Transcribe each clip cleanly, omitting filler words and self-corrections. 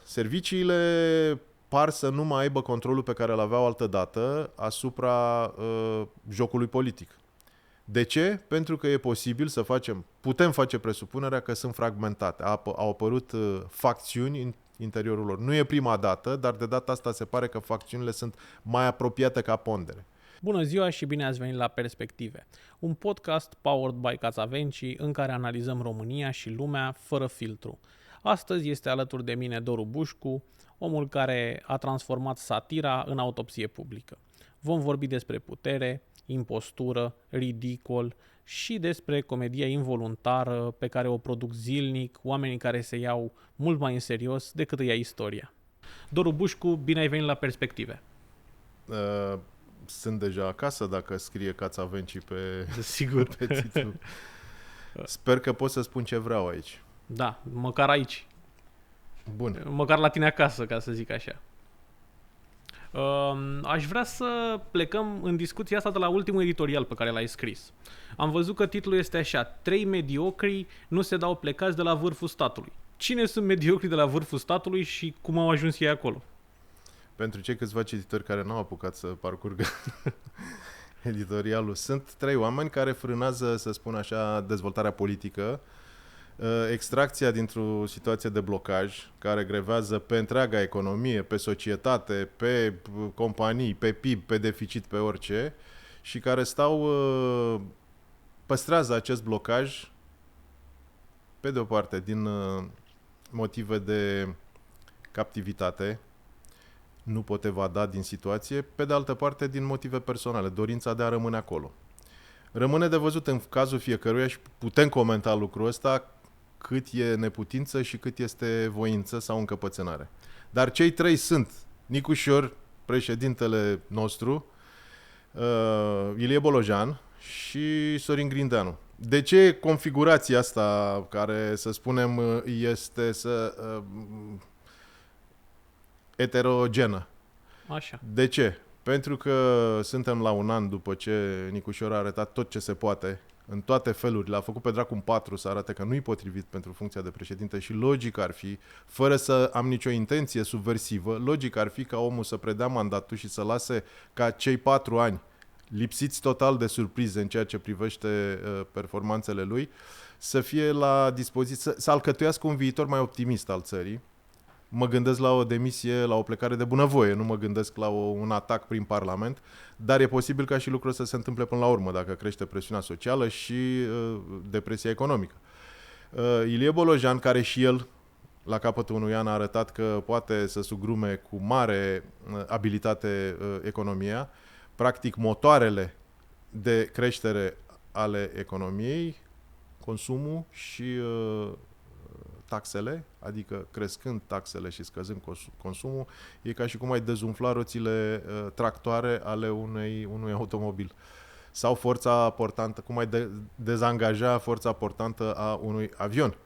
Serviciile par să nu mai aibă controlul pe care îl aveau altădată asupra jocului politic. De ce? Pentru că e posibil să putem face presupunerea că sunt fragmentate. Au apărut facțiuni în interiorul lor. Nu e prima dată, dar de data asta se pare că facțiunile sunt mai apropiate ca pondere. Bună ziua și bine ați venit la Perspective, un podcast powered by Casavenci în care analizăm România și lumea fără filtru. Astăzi este alături de mine Doru Bușcu, omul care a transformat satira în autopsie publică. Vom vorbi despre putere, impostură, ridicol și despre comedia involuntară pe care o produc zilnic oamenii care se iau mult mai în serios decât îi ia istoria. Doru Bușcu, bine ai venit la Perspective. Sunt deja acasă dacă scrie Casavenci Sigur. pe titlu. Sper că pot să spun ce vreau aici. Da, măcar aici. Bun. Măcar la tine acasă, ca să zic așa. Aș vrea să plecăm în discuția asta de la ultimul editorial pe care l-ai scris. Am văzut că titlul este așa: 3 mediocri nu se dau plecați de la vârful statului. Cine sunt mediocri de la vârful statului și cum au ajuns ei acolo? Pentru cei câțiva cititori care n-au apucat să parcurgă editorialul, sunt 3 oameni care frânează, să spun așa, dezvoltarea politică, extracția dintr-o situație de blocaj care grevează pe întreaga economie, pe societate, pe companii, pe PIB, pe deficit, pe orice, și care păstrează acest blocaj pe de o parte din motive de captivitate, nu pot evada din situație, pe de altă parte din motive personale, dorința de a rămâne acolo. Rămâne de văzut în cazul fiecăruia și putem comenta lucrul ăsta cât e neputință și cât este voință sau încăpățânare. Dar cei 3 sunt Nicușor, președintele nostru, Ilie Bolojan și Sorin Grindeanu. De ce configurația asta, care să spunem este heterogenă? Așa. De ce? Pentru că suntem la un an după ce Nicușor a arătat tot ce se poate, în toate felurile, a făcut pe dracu în 4 să arate că nu-i potrivit pentru funcția de președinte și logic ar fi, fără să am nicio intenție subversivă, logic ar fi ca omul să predea mandatul și să lase ca cei 4 ani, lipsiți total de surprize în ceea ce privește performanțele lui, să fie la dispoziție, să alcătuiască un viitor mai optimist al țării. Mă gândesc la o demisie, la o plecare de bunăvoie, nu mă gândesc la un atac prin Parlament, dar e posibil ca și lucrul să se întâmple până la urmă, dacă crește presiunea socială și depresia economică. Ilie Bolojan, care și el, la capătul unui an, a arătat că poate să sugrume cu mare abilitate economia, practic motoarele de creștere ale economiei, consumul și taxele, adică crescând taxele și scăzând consumul, e ca și cum ai dezumfla roțile tractoare ale unui automobil. Sau forța portantă, cum ai dezangaja forța portantă a unui avion.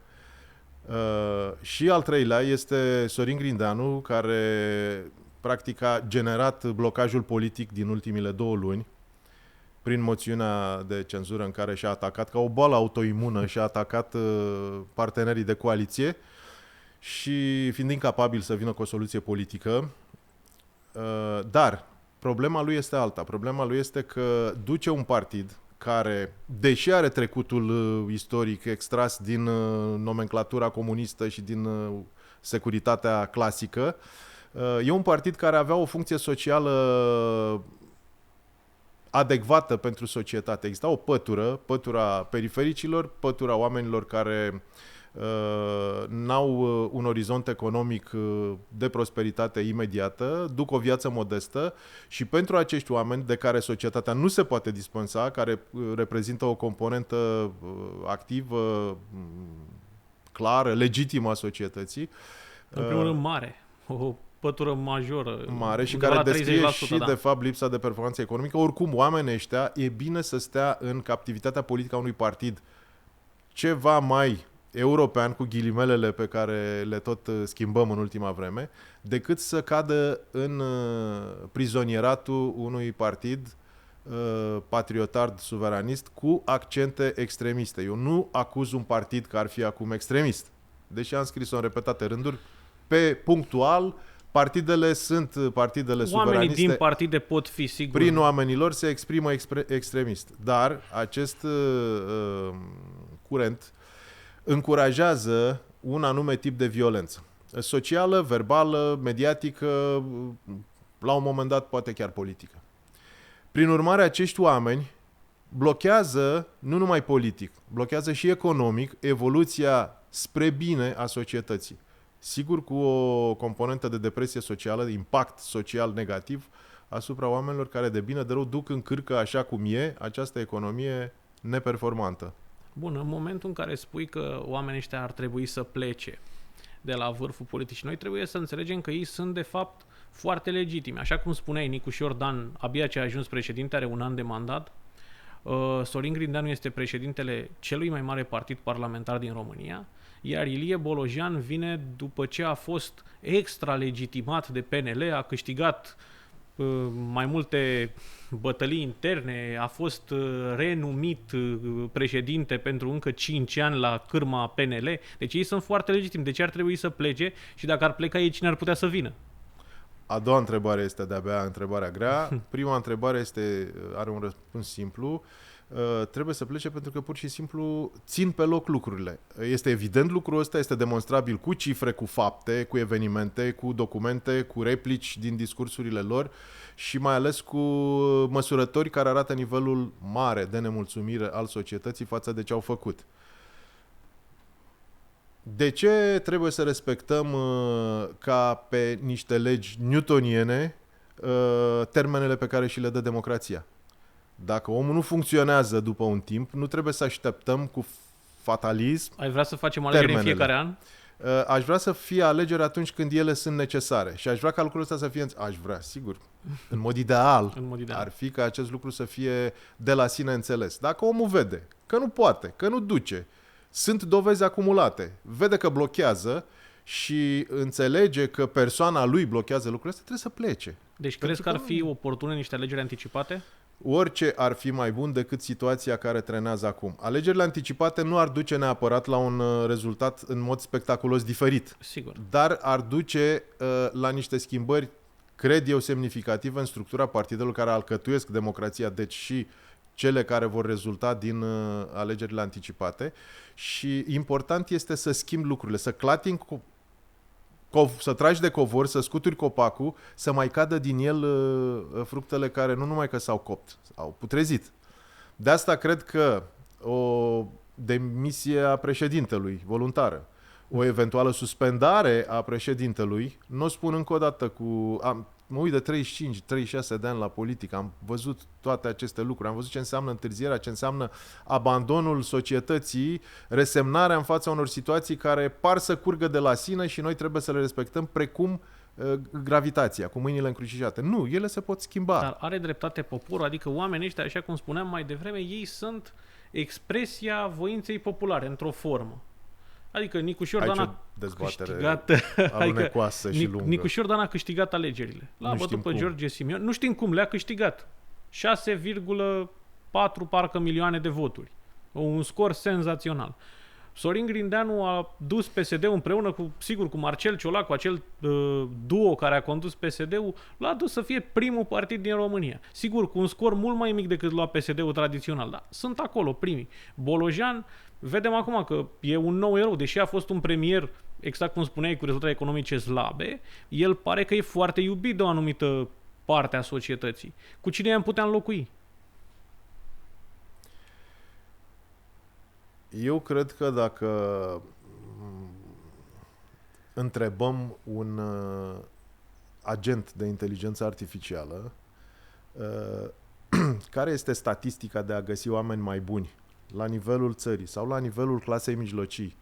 Și al treilea este Sorin Grindeanu, care practic a generat blocajul politic din ultimile 2 luni, prin moțiunea de cenzură în care și-a atacat, ca o boală autoimună, și-a atacat partenerii de coaliție și fiind incapabil să vină cu o soluție politică. Dar problema lui este alta. Problema lui este că duce un partid care, deși are trecutul istoric extras din nomenclatura comunistă și din securitatea clasică, e un partid care avea o funcție socială adecvată pentru societate. Exista o pătura perifericilor, pătura oamenilor care n-au un orizont economic de prosperitate imediată, duc o viață modestă și pentru acești oameni de care societatea nu se poate dispensa, care reprezintă o componentă activă, clară, legitimă a societății. În primul rând mare, o pătură majoră. Mare și care descrie și, de fapt, lipsa de performanță economică. Oricum, oamenii ăștia, e bine să stea în captivitatea politică a unui partid ceva mai european, cu ghilimelele pe care le tot schimbăm în ultima vreme, decât să cadă în prizonieratul unui partid patriotard suveranist cu accente extremiste. Eu nu acuz un partid că ar fi acum extremist, deși am scris-o în repetate rânduri, pe punctual, partidele sunt partidele suveraniste. Oamenii din partide pot fi, sigur. Prin oamenilor se exprimă extremist. Dar acest curent încurajează un anume tip de violență. Socială, verbală, mediatică, la un moment dat poate chiar politică. Prin urmare, acești oameni blochează, nu numai politic, blochează și economic evoluția spre bine a societății. Sigur, cu o componentă de depresie socială, de impact social negativ asupra oamenilor care de bine de rău duc în cârcă, așa cum e, această economie neperformantă. Bun, în momentul în care spui că oamenii ăștia ar trebui să plece de la vârful politicii, noi trebuie să înțelegem că ei sunt de fapt foarte legitimi. Așa cum spuneai, Nicușor Dan, abia ce a ajuns președinte, are 1 an de mandat. Sorin Grindeanu este președintele celui mai mare partid parlamentar din România, iar Ilie Bolojan vine după ce a fost extra-legitimat de PNL, a câștigat mai multe bătălii interne, a fost renumit președinte pentru încă 5 ani la cârma PNL, deci ei sunt foarte legitimi. De ce ar trebui să plece și dacă ar pleca ei, cine ar putea să vină? A doua întrebare este de-abia întrebarea grea. Prima întrebare are un răspuns simplu. Trebuie să plece pentru că pur și simplu țin pe loc lucrurile. Este evident lucrul ăsta, este demonstrabil cu cifre, cu fapte, cu evenimente, cu documente, cu replici din discursurile lor și mai ales cu măsurători care arată nivelul mare de nemulțumire al societății față de ce au făcut. De ce trebuie să respectăm ca pe niște legi newtoniene termenele pe care și le dă democrația? Dacă omul nu funcționează după un timp, nu trebuie să așteptăm cu fatalism. Ai vrea să facem alegeri în fiecare an? Aș vrea să fie alegeri atunci când ele sunt necesare. Și aș vrea ca lucrul ăsta să fie... Aș vrea, sigur. În mod ideal, ar fi ca acest lucru să fie de la sine înțeles. Dacă omul vede că nu poate, că nu duce, sunt dovezi acumulate, vede că blochează și înțelege că persoana lui blochează lucrurile astea, trebuie să plece. Deci crezi că ar fi oportune niște alegeri anticipate? Orice ar fi mai bun decât situația care trenează acum. Alegerile anticipate nu ar duce neapărat la un rezultat în mod spectaculos diferit. Sigur. Dar ar duce la niște schimbări, cred eu, semnificative în structura partidelor care alcătuiesc democrația, deci și cele care vor rezulta din alegerile anticipate. Și important este să schimbi lucrurile, să clatin să tragi de covor, să scuturi copacul, să mai cadă din el fructele care nu numai că s-au copt, s-au putrezit. De asta cred că o demisie a președintelui voluntară, o eventuală suspendare a președintelui, nu o spun încă o dată mă uit de 35-36 de ani la politică, am văzut toate aceste lucruri, am văzut ce înseamnă întârzierea, ce înseamnă abandonul societății, resemnarea în fața unor situații care par să curgă de la sine și noi trebuie să le respectăm, precum gravitația, cu mâinile încrucișate. Nu, ele se pot schimba. Dar are dreptate poporul, adică oamenii ăștia, așa cum spuneam mai devreme, ei sunt expresia voinței populare, într-o formă. Adică Nicușor Dan a câștigat, alunecoasă și lungă. Nicușor Dan a câștigat alegerile. L-a bătut pe George Simion. Nu știm cum, le-a câștigat. 6,4 parcă milioane de voturi. Un scor senzațional. Sorin Grindeanu a dus PSD-ul împreună cu Marcel Ciolac, cu acel duo care a condus PSD-ul, l-a dus să fie primul partid din România. Sigur, cu un scor mult mai mic decât lua PSD-ul tradițional, dar sunt acolo primii. Bolojan, vedem acum că e un nou erou, deși a fost un premier, exact cum spuneai, cu rezultate economice slabe, el pare că e foarte iubit de o anumită parte a societății. Cu cine i-am putea înlocui? Eu cred că dacă întrebăm un agent de inteligență artificială care este statistica de a găsi oameni mai buni la nivelul țării sau la nivelul clasei mijlocii,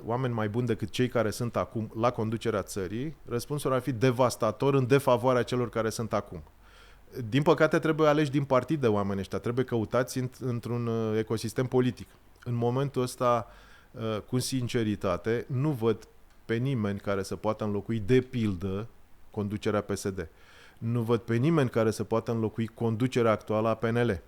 oameni mai buni decât cei care sunt acum la conducerea țării, răspunsul ar fi devastator în defavoarea celor care sunt acum. Din păcate trebuie aleși din partide oamenii ăștia, trebuie căutați într-un ecosistem politic. În momentul ăsta, cu sinceritate, nu văd pe nimeni care să poată înlocui de pildă conducerea PSD. Nu văd pe nimeni care să poată înlocui conducerea actuală a PNL.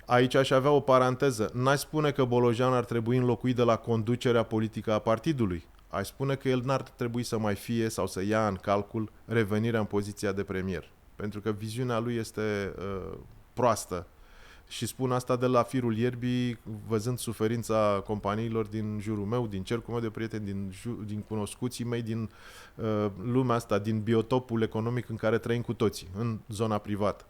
Aici aș avea o paranteză. N-aș spune că Bolojan ar trebui înlocuit de la conducerea politică a partidului. Aș spune că el n-ar trebui să mai fie sau să ia în calcul revenirea în poziția de premier. Pentru că viziunea lui este proastă. Și spun asta de la firul ierbii, văzând suferința companiilor din jurul meu, din cercul meu de prieteni, din cunoscuții mei, din lumea asta, din biotopul economic în care trăim cu toții, în zona privată.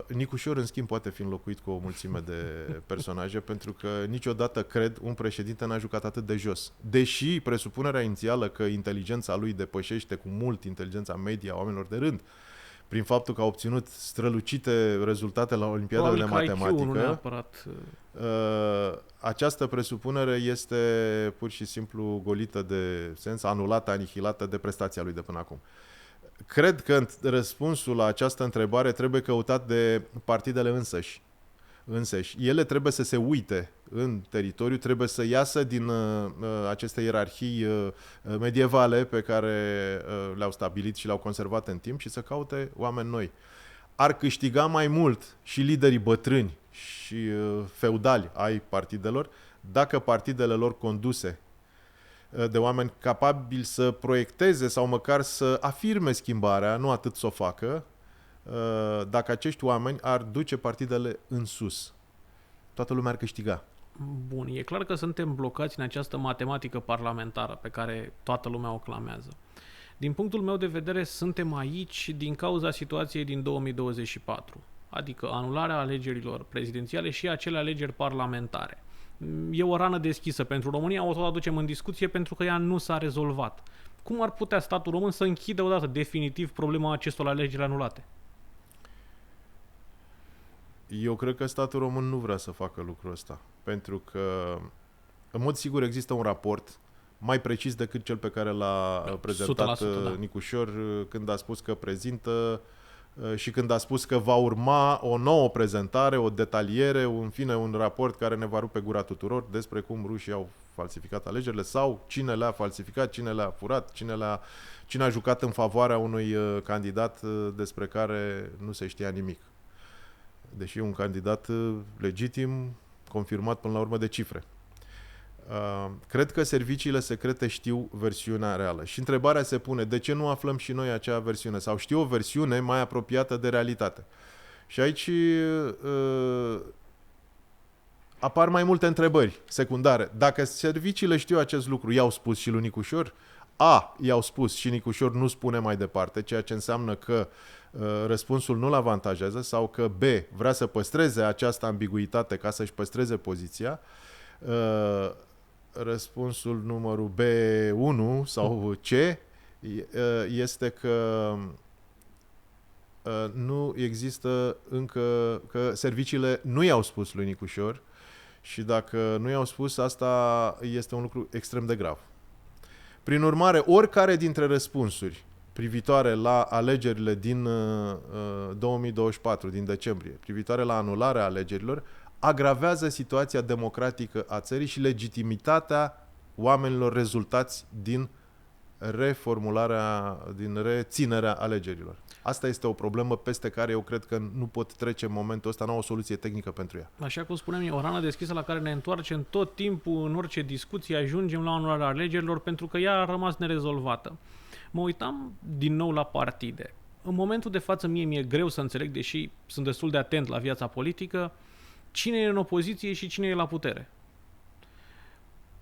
Nicușor, în schimb, poate fi înlocuit cu o mulțime de personaje, pentru că niciodată, cred, un președinte n-a jucat atât de jos. Deși presupunerea inițială că inteligența lui depășește cu mult inteligența media a oamenilor de rând, prin faptul că a obținut strălucite rezultate la Olimpiada de Matematică, această presupunere este pur și simplu golită de sens, anulată, anihilată de prestația lui de până acum. Cred că răspunsul la această întrebare trebuie căutat de partidele înseși. Ele trebuie să se uite în teritoriu, trebuie să iasă din aceste ierarhii medievale pe care le-au stabilit și le-au conservat în timp și să caute oameni noi. Ar câștiga mai mult și liderii bătrâni și feudali ai partidelor dacă partidele lor conduse de oameni capabili să proiecteze sau măcar să afirme schimbarea, nu atât să o facă, dacă acești oameni ar duce partidele în sus. Toată lumea ar câștiga. Bun, e clar că suntem blocați în această matematică parlamentară pe care toată lumea o clamează. Din punctul meu de vedere, suntem aici din cauza situației din 2024, adică anularea alegerilor prezidențiale și acele alegeri parlamentare. E o rană deschisă pentru România, o tot aducem în discuție pentru că ea nu s-a rezolvat. Cum ar putea statul român să închidă odată definitiv problema acestor alegeri anulate? Eu cred că statul român nu vrea să facă lucrul ăsta, pentru că în mod sigur există un raport mai precis decât cel pe care l-a prezentat Nicușor când a spus că prezintă și când a spus că va urma o nouă prezentare, o detaliere, în fine un raport care ne va rupe gura tuturor despre cum rușii au falsificat alegerile sau cine le-a falsificat, cine le-a furat, cine a jucat în favoarea unui candidat despre care nu se știa nimic. Deși un candidat legitim, confirmat până la urmă de cifre. Cred că serviciile secrete știu versiunea reală. Și întrebarea se pune, de ce nu aflăm și noi acea versiune? Sau știu o versiune mai apropiată de realitate? Și aici apar mai multe întrebări secundare. Dacă serviciile știu acest lucru, i-au spus și lui Nicușor? I-au spus și Nicușor nu spune mai departe, ceea ce înseamnă că răspunsul nu-l avantajează sau că B vrea să păstreze această ambiguitate ca să-și păstreze poziția. Răspunsul numărul B1 sau C este că nu există încă, că serviciile nu i-au spus lui Nicușor și dacă nu i-au spus, asta este un lucru extrem de grav. Prin urmare, oricare dintre răspunsuri privitoare la alegerile din 2024, din decembrie, privitoare la anularea alegerilor, agravează situația democratică a țării și legitimitatea oamenilor rezultați din reformularea, din reținerea alegerilor. Asta este o problemă peste care eu cred că nu pot trece în momentul ăsta, n-au o soluție tehnică pentru ea. Așa cum spuneam, e o rană deschisă la care ne întoarcem tot timpul, în orice discuție ajungem la anularea alegerilor pentru că ea a rămas nerezolvată. Mă uitam din nou la partide. În momentul de față mi-e greu să înțeleg, deși sunt destul de atent la viața politică, cine e în opoziție și cine e la putere.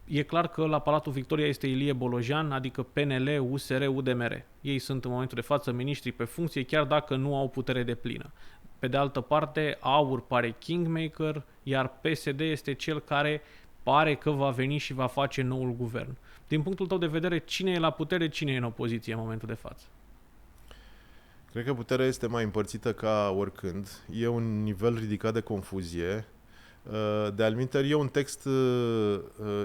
E clar că la Palatul Victoria este Ilie Bolojan, adică PNL, USR, UDMR. Ei sunt în momentul de față miniștri pe funcție, chiar dacă nu au putere deplină. Pe de altă parte, AUR pare kingmaker, iar PSD este cel care pare că va veni și va face noul guvern. Din punctul tău de vedere, cine e la putere, cine e în opoziție în momentul de față? Cred că puterea este mai împărțită ca oricând. E un nivel ridicat de confuzie. De altminteri, e un text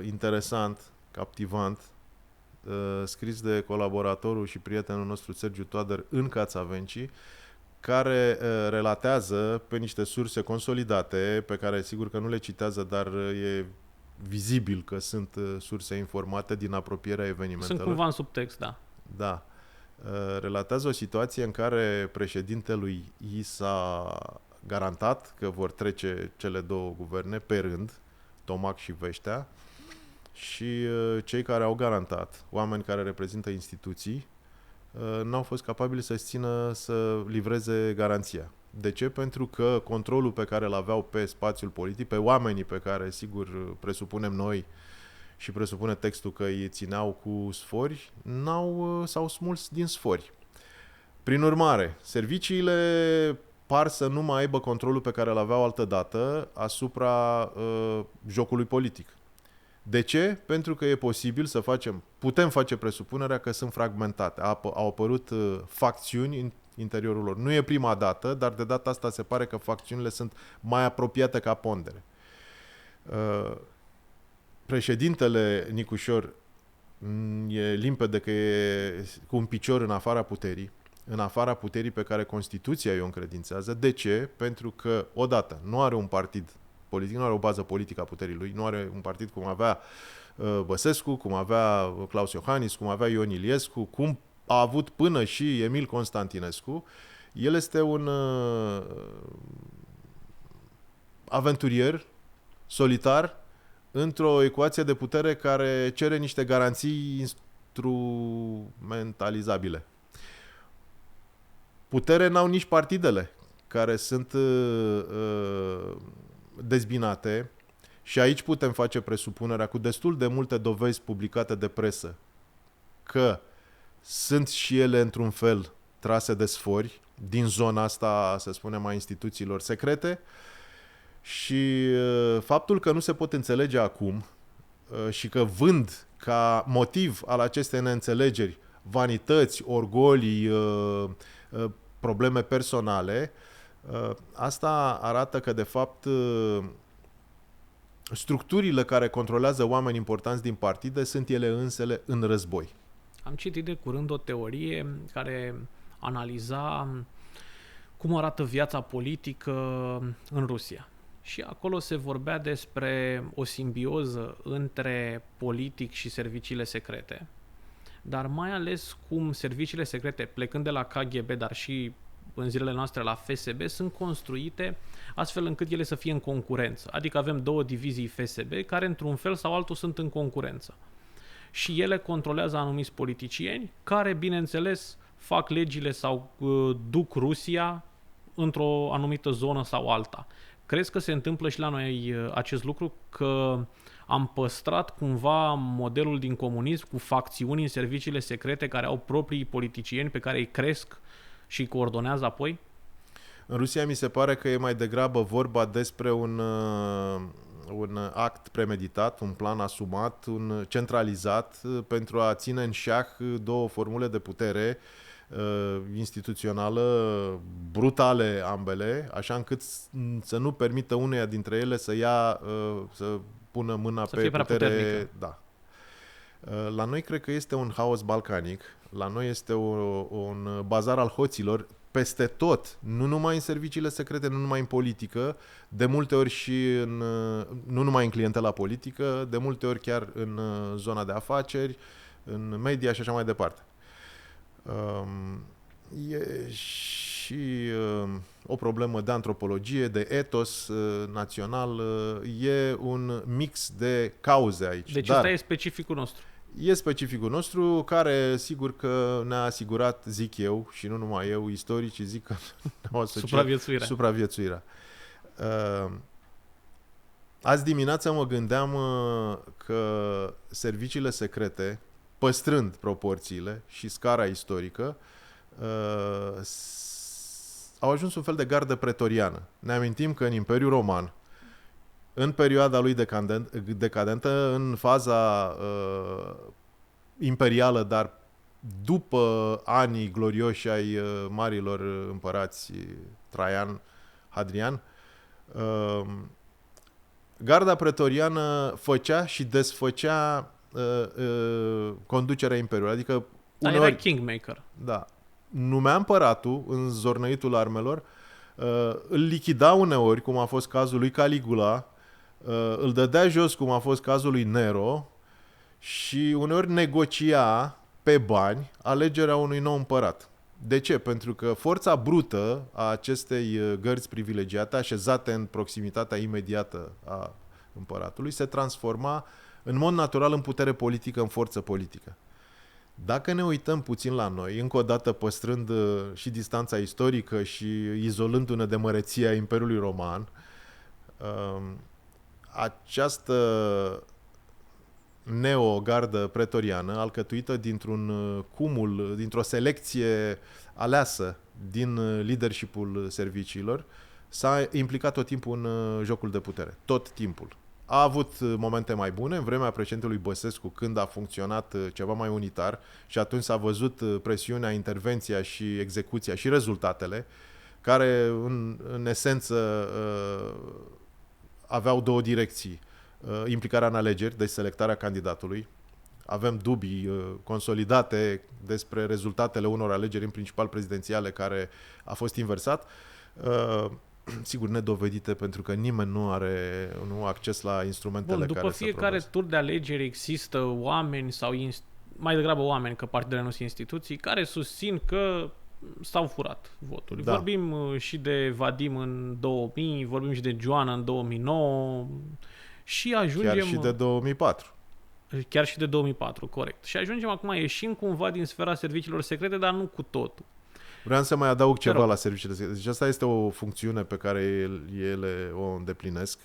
interesant, captivant, scris de colaboratorul și prietenul nostru Sergiu Toader în Cațavencii, care relatează pe niște surse consolidate, pe care sigur că nu le citează, dar e vizibil că sunt surse informate din apropierea evenimentelor. Sunt cumva în subtext, da. Da. Relatează o situație în care președintelui i s-a garantat că vor trece cele două guverne pe rând, Tomac și Veștea, și cei care au garantat, oameni care reprezintă instituții, n-au fost capabili să livreze garanția. De ce? Pentru că controlul pe care îl aveau pe spațiul politic, pe oamenii pe care, sigur, presupunem noi și presupune textul că îi țineau cu sfori, s-au smuls din sfori. Prin urmare, serviciile par să nu mai aibă controlul pe care îl aveau altădată asupra jocului politic. De ce? Pentru că e posibil putem face presupunerea că sunt fragmentate. Au apărut facțiuni în interiorul lor. Nu e prima dată, dar de data asta se pare că facțiunile sunt mai apropiate ca pondere. Președintele Nicușor e limpede că e cu un picior în afara puterii pe care Constituția i-o încredințează. De ce? Pentru că, odată, nu are un partid politic, nu are o bază politică a puterii lui, nu are un partid cum avea Băsescu, cum avea Claus Iohannis, cum avea Ion Iliescu, cum a avut până și Emil Constantinescu. El este un aventurier solitar într-o ecuație de putere care cere niște garanții instrumentalizabile. Putere n-au nici partidele, care sunt dezbinate, și aici putem face presupunerea cu destul de multe dovezi publicate de presă că sunt și ele într-un fel trase de sfori din zona asta, să spunem, a instituțiilor secrete, și faptul că nu se pot înțelege acum și că vând ca motiv al acestei neînțelegeri vanități, orgolii, probleme personale, asta arată că, de fapt, structurile care controlează oameni importanți din partide sunt ele însele în război. Am citit de curând o teorie care analiza cum arată viața politică în Rusia. Și acolo se vorbea despre o simbioză între politic și serviciile secrete, dar mai ales cum serviciile secrete, plecând de la KGB, dar și în zilele noastre la FSB, sunt construite astfel încât ele să fie în concurență. Adică avem două divizii FSB care într-un fel sau altul sunt în concurență. Și ele controlează anumiți politicieni care, bineînțeles, fac legile sau duc Rusia într-o anumită zonă sau alta. Crezi că se întâmplă și la noi acest lucru, că am păstrat cumva modelul din comunism cu facțiuni în serviciile secrete care au proprii politicieni pe care îi cresc și îi coordonează apoi? În Rusia mi se pare că e mai degrabă vorba despre un act premeditat, un plan asumat, un centralizat pentru a ține în șah două formule de putere instituțională brutale ambele, așa încât să nu permită uneia dintre ele să pună mâna pe putere. Da. La noi cred că este un haos balcanic, la noi este un bazar al hoților peste tot, nu numai în serviciile secrete, nu numai în politică, de multe ori și nu numai în clientela politică, de multe ori chiar în zona de afaceri, în media și așa mai departe. E și o problemă de antropologie, de etos național, e un mix de cauze aici. Deci ăsta e specificul nostru. E specificul nostru, care sigur că ne-a asigurat, zic eu, și nu numai eu, istoricii zic că ne-au asociat supraviețuirea. Azi dimineața mă gândeam că serviciile secrete, păstrând proporțiile și scara istorică, au ajuns un fel de gardă pretoriană. Ne amintim că în Imperiul Roman, în perioada lui decadentă, în faza imperială, dar după anii glorioși ai marilor împărați Traian, Hadrian, garda pretoriană făcea și desfăcea conducerea imperiului. Adică uneori, era kingmaker. Da. Numea împăratul în zornăitul armelor, îl lichida uneori, cum a fost cazul lui Caligula, îl dădea jos, cum a fost cazul lui Nero, și uneori negocia pe bani alegerea unui nou împărat. De ce? Pentru că forța brută a acestei gărzi privilegiate, așezate în proximitatea imediată a împăratului, se transforma în mod natural în putere politică, în forță politică. Dacă ne uităm puțin la noi, încă o dată păstrând și distanța istorică și izolându-ne de măreția Imperiului Roman, această neogardă pretoriană, alcătuită dintr-un cumul, dintr-o selecție aleasă din leadership-ul serviciilor, s-a implicat tot timpul în jocul de putere. Tot timpul. A avut momente mai bune în vremea președintelui Băsescu, când a funcționat ceva mai unitar și atunci s-a văzut presiunea, intervenția și execuția și rezultatele, care în esență aveau două direcții. Implicarea în alegeri, deci selectarea candidatului. Avem dubii consolidate despre rezultatele unor alegeri, în principal prezidențiale, care a fost inversat. Sigur, nedovedite, pentru că nimeni nu are acces la instrumentele după care fiecare tur de alegeri există oameni sau mai degrabă oameni, că partidele nu sunt instituții, care susțin că s-au furat voturi. Da. Vorbim și de Vadim în 2000, vorbim și de Joana în 2009 și ajungem... Chiar și de 2004. Chiar și de 2004, corect. Și ajungem acum, ieșim cumva din sfera serviciilor secrete, dar nu cu totul. Vreau să mai adaug ceva la serviciile secrete. Deci asta este o funcțiune pe care ele o îndeplinesc.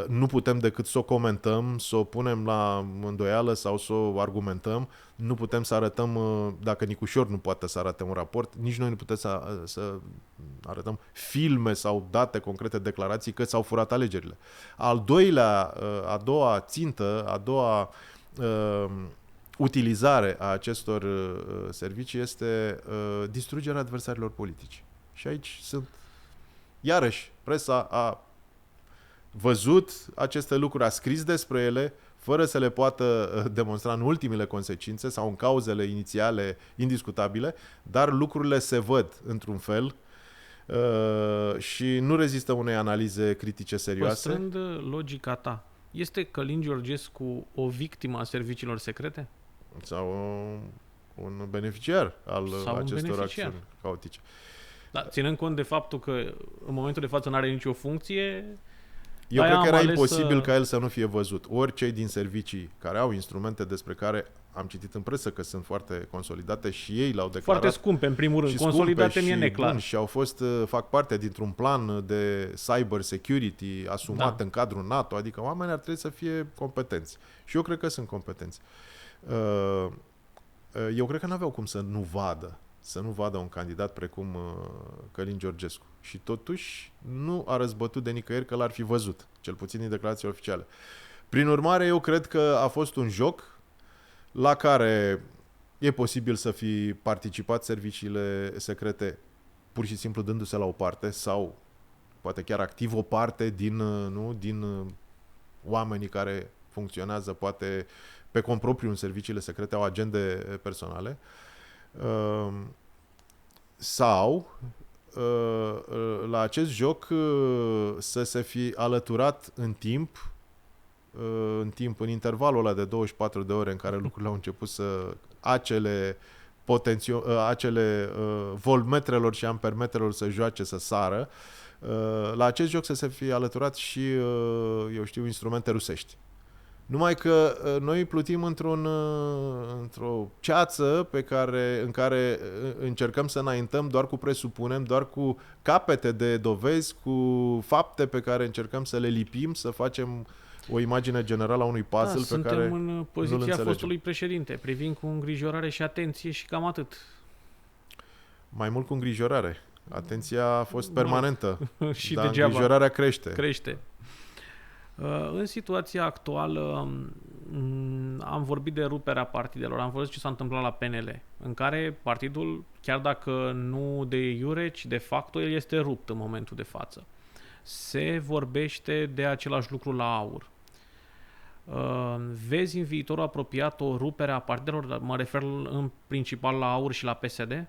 Nu putem decât să o comentăm, să o punem la îndoială sau să o argumentăm. Nu putem să arătăm, dacă Nicușor nu poate să arate un raport, nici noi nu putem să arătăm filme sau date concrete, declarații că s-au furat alegerile. A doua țintă, a doua utilizare a acestor servicii este distrugerea adversarilor politici. Și aici sunt, iarăși, presa a văzut aceste lucruri, a scris despre ele, fără să le poată demonstra în ultimele consecințe sau în cauzele inițiale indiscutabile, dar lucrurile se văd într-un fel și nu rezistă unei analize critice serioase. Păstrând logica ta, este Călin Georgescu o victimă a serviciilor secrete? Sau un beneficiar al acestor acțiuni caotice. Da, ținând cont de faptul că în momentul de față nu are nicio funcție... Eu cred că era imposibil ca el să nu fie văzut. Ori cei din servicii care au instrumente despre care am citit în presă că sunt foarte consolidate și ei l-au declarat. Foarte scumpe, în primul rând. Consolidate mi-e neclar. Bun, și fac parte dintr-un plan de cyber security asumat în cadrul NATO, adică oamenii ar trebui să fie competenți. Și eu cred că sunt competenți. Eu cred că n-aveau cum să nu vadă un candidat precum Călin Georgescu. Și totuși nu a răzbătut de nicăieri că l-ar fi văzut, cel puțin în declarații oficiale. Prin urmare, eu cred că a fost un joc la care e posibil să fi participat serviciile secrete pur și simplu dându-se la o parte sau poate chiar activ o parte din oamenii care funcționează poate pe cont propriu în serviciile secrete, au agende personale. Sau la acest joc să se fi alăturat în intervalul ăla de 24 de ore în care lucrurile au început să acele voltmetrelor și ampermetrelor să joace, să sară, la acest joc să se fi alăturat și instrumente rusești. Numai că noi plutim într-o ceață în care încercăm să înaintăm doar cu presupunem, doar cu capete de dovezi, cu fapte pe care încercăm să le lipim, să facem o imagine generală a unui puzzle pe care suntem în poziția fostului președinte, privind cu îngrijorare și atenție și cam atât. Mai mult cu îngrijorare. Atenția a fost permanentă, și dar degeaba îngrijorarea crește. În situația actuală am vorbit de ruperea partidelor, am văzut ce s-a întâmplat la PNL, în care partidul, chiar dacă nu de iure, ci de facto, el este rupt în momentul de față. Se vorbește de același lucru la AUR. Vezi în viitorul apropiat o rupere a partidelor? Mă refer în principal la AUR și la PSD?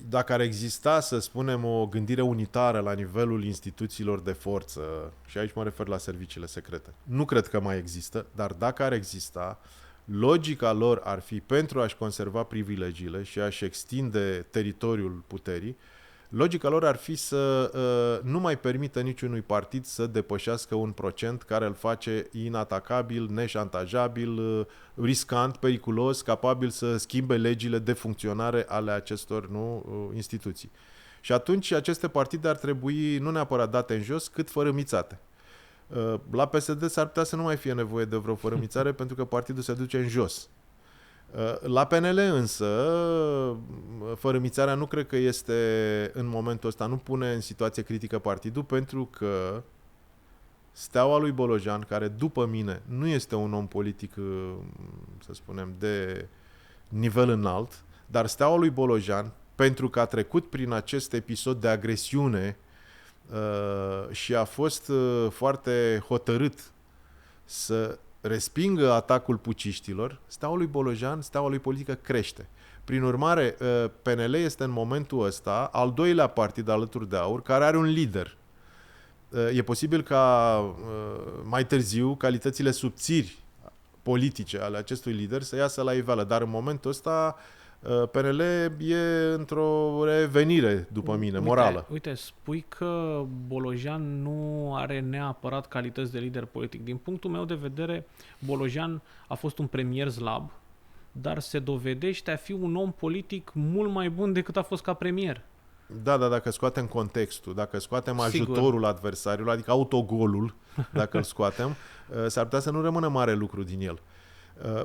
Dacă ar exista, să spunem, o gândire unitară la nivelul instituțiilor de forță, și aici mă refer la serviciile secrete, nu cred că mai există, dar dacă ar exista, logica lor ar fi, pentru a-și conserva privilegiile și a-și extinde teritoriul puterii, Logica lor ar fi să nu mai permită niciunui partid să depășească un procent care îl face inatacabil, neșantajabil, riscant, periculos, capabil să schimbe legile de funcționare ale acestor instituții. Și atunci aceste partide ar trebui nu neapărat date în jos, cât fărâmițate. La PSD s-ar putea să nu mai fie nevoie de vreo fărâmițare pentru că partidul se duce în jos. La PNL însă, fărâmițarea nu cred că este în momentul ăsta, nu pune în situație critică partidul, pentru că Steaua lui Bolojan, care după mine nu este un om politic, să spunem, de nivel înalt, dar Steaua lui Bolojan, pentru că a trecut prin acest episod de agresiune și a fost foarte hotărât să respingă atacul puciștilor, Steaua lui Bolojan, steaua lui politică crește. Prin urmare, PNL este în momentul ăsta al doilea partid alături de AUR care are un lider. E posibil ca mai târziu calitățile subțiri politice ale acestui lider să iasă la iveală, dar în momentul ăsta PNL e într-o revenire, după mine, morală. Uite, spui că Bolojan nu are neapărat calități de lider politic. Din punctul meu de vedere, Bolojan a fost un premier slab, dar se dovedește a fi un om politic mult mai bun decât a fost ca premier. Da, dacă scoatem contextul, dacă scoatem ajutorul adversariului, adică autogolul, dacă îl scoatem, s-ar putea să nu rămână mare lucru din el.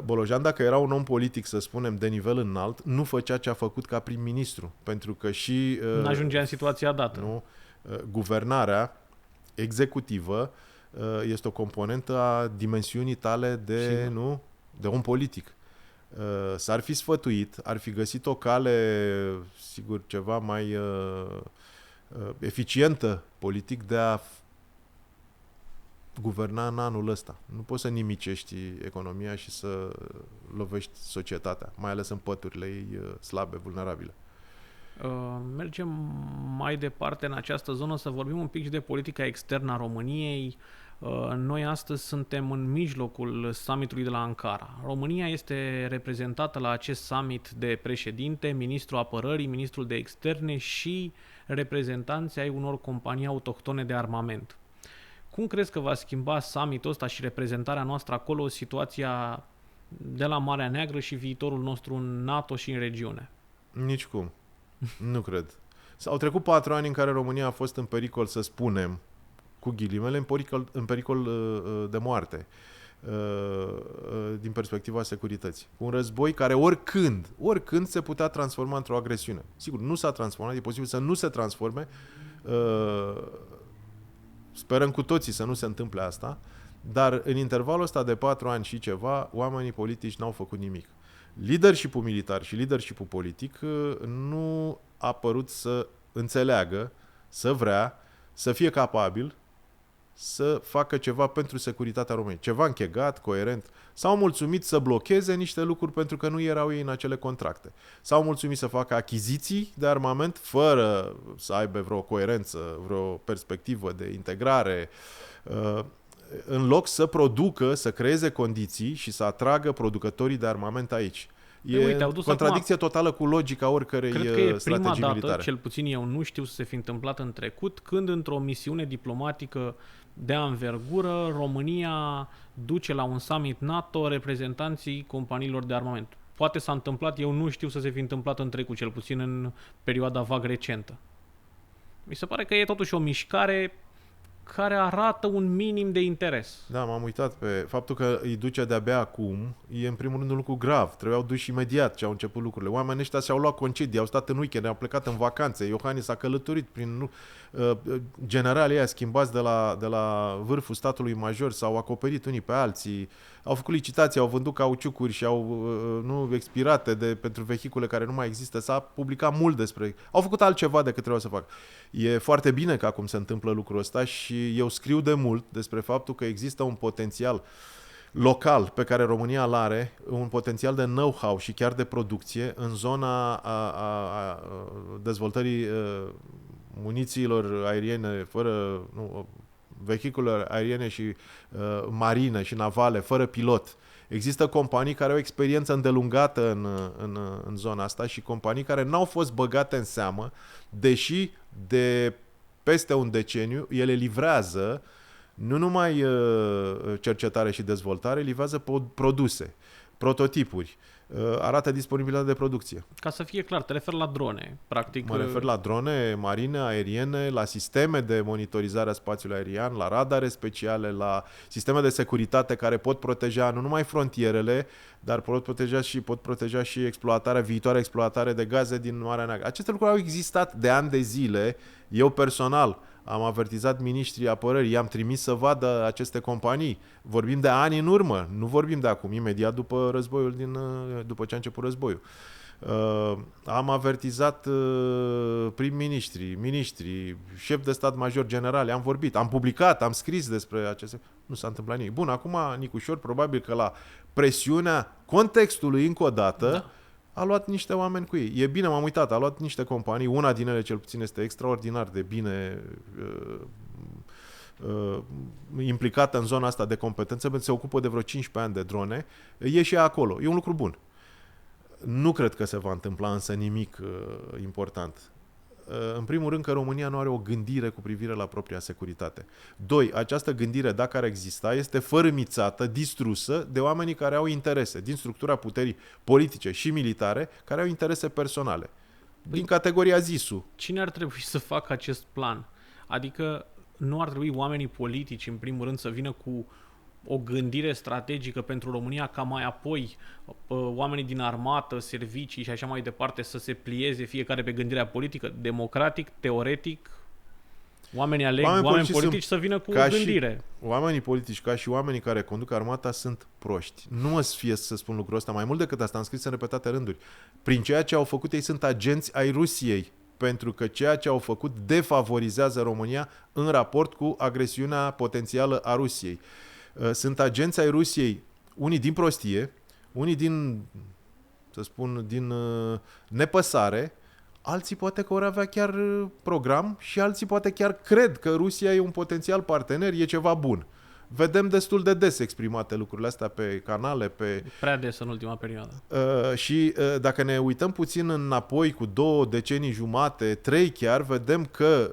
Bolojan, dacă era un om politic, să spunem, de nivel înalt, nu făcea ce a făcut ca prim-ministru, pentru că și... Nu ajungea în situația dată. Nu, guvernarea executivă este o componentă a dimensiunii tale de om politic. S-ar fi sfătuit, ar fi găsit o cale, sigur, ceva mai eficientă politic de a guverna în anul ăsta. Nu poți să nimicești economia și să lovești societatea, mai ales în păturile ei slabe, vulnerabile. Mergem mai departe în această zonă să vorbim un pic și de politica externă a României. Noi astăzi suntem în mijlocul summitului de la Ankara. România este reprezentată la acest summit de președinte, ministrul apărării, ministrul de externe și reprezentanții ai unor companii autohtone de armament. Cum crezi că va schimba summitul ăsta și reprezentarea noastră acolo situația de la Marea Neagră și viitorul nostru în NATO și în regiune? Nici cum. Nu cred. Au trecut 4 ani în care România a fost în pericol, să spunem, cu ghilimele, în pericol de moarte din perspectiva securității. Un război care oricând se putea transforma într-o agresiune. Sigur, nu s-a transformat, e posibil să nu se transforme. Sperăm cu toții să nu se întâmple asta, dar în intervalul ăsta de 4 ani și ceva, oamenii politici n-au făcut nimic. Leadership-ul militar și leadership-ul politic nu a părut să înțeleagă, să vrea, să fie capabil să facă ceva pentru securitatea României. Ceva închegat, coerent. S-au mulțumit să blocheze niște lucruri pentru că nu erau ei în acele contracte. S-au mulțumit să facă achiziții de armament fără să aibă vreo coerență, vreo perspectivă de integrare, în loc să producă, să creeze condiții și să atragă producătorii de armament aici. E contradicție totală cu logica oricărei strategii militare. Cred că e prima dată, cel puțin eu nu știu să se fi întâmplat în trecut, când într-o misiune diplomatică de anvergură, România duce la un summit NATO reprezentanții companiilor de armament. Poate s-a întâmplat, eu nu știu să se fi întâmplat în trecut, cel puțin în perioada vag recentă. Mi se pare că e totuși o mișcare care arată un minim de interes. Da, m-am uitat pe faptul că îi duce de-abia acum, e în primul rând un lucru grav. Trebuiau duși imediat ce au început lucrurile. Oamenii ăștia și-au luat concedii, au stat în weekend, au plecat în vacanțe. Iohannis a călătorit prin generalii ăia schimbați de la vârful statului major, s-au acoperit unii pe alții, au făcut licitații, au vândut cauciucuri și au expirate pentru vehicule care nu mai există. S-a publicat mult despre... Au făcut altceva decât trebuia să facă. E foarte bine că acum se întâmplă lucrul ăsta și eu scriu de mult despre faptul că există un potențial local pe care România îl are, un potențial de know-how și chiar de producție în zona a dezvoltării munițiilor aeriene vehiculelor aeriene și marine și navale fără pilot. Există companii care au experiență îndelungată în zona asta și companii care n-au fost băgate în seamă, deși de peste un deceniu ele livrează nu numai cercetare și dezvoltare, livrează produse, prototipuri, arată disponibilitatea de producție. Ca să fie clar, te referi la drone, practic. Mă refer la drone marine, aeriene, la sisteme de monitorizare a spațiului aerian, la radare speciale, la sisteme de securitate care pot proteja nu numai frontierele, dar pot proteja și viitoarea exploatare de gaze din Marea Neagră. Aceste lucruri au existat de ani de zile. Eu personal am avertizat ministrii apărării, i-am trimis să vadă aceste companii. Vorbim de ani în urmă, nu vorbim de acum, imediat după războiul după ce a început războiul. Am avertizat prim-ministri, ministri, șef de stat major generale, am vorbit, am publicat, am scris despre aceste... Nu s-a întâmplat nimic. Bun, acum Nicușor probabil că la presiunea contextului încă o dată a luat niște oameni cu ei. E bine, m-am uitat, a luat niște companii, una din ele cel puțin este extraordinar de bine implicată în zona asta de competență, pentru că se ocupă de vreo 15 ani de drone, e și acolo. E un lucru bun. Nu cred că se va întâmpla însă nimic important. În primul rând că România nu are o gândire cu privire la propria securitate. 2. Această gândire, dacă ar exista, este fărâmițată, distrusă de oamenii care au interese din structura puterii politice și militare, care au interese personale. Din categoria ZISU. Cine ar trebui să facă acest plan? Adică nu ar trebui oamenii politici, în primul rând, să vină cu o gândire strategică pentru România, ca mai apoi oamenii din armată, servicii și așa mai departe să se plieze fiecare pe gândirea politică, democratic, teoretic, oamenii oameni politici să vină cu o gândire. Oamenii politici, ca și oamenii care conduc armata, sunt proști. Nu mă fie să spun lucrul ăsta, mai mult decât asta, am scris în repetate rânduri. Prin ceea ce au făcut ei sunt agenți ai Rusiei, pentru că ceea ce au făcut defavorizează România în raport cu agresiunea potențială a Rusiei. Sunt agenți ai Rusiei, unii din prostie, unii din, să spun, din nepăsare, alții poate că vor avea chiar program și alții poate chiar cred că Rusia e un potențial partener, e ceva bun. Vedem destul de des exprimate lucrurile astea pe canale, prea des în ultima perioadă. Și dacă ne uităm puțin înapoi cu 2 decenii jumate, 3 chiar, vedem că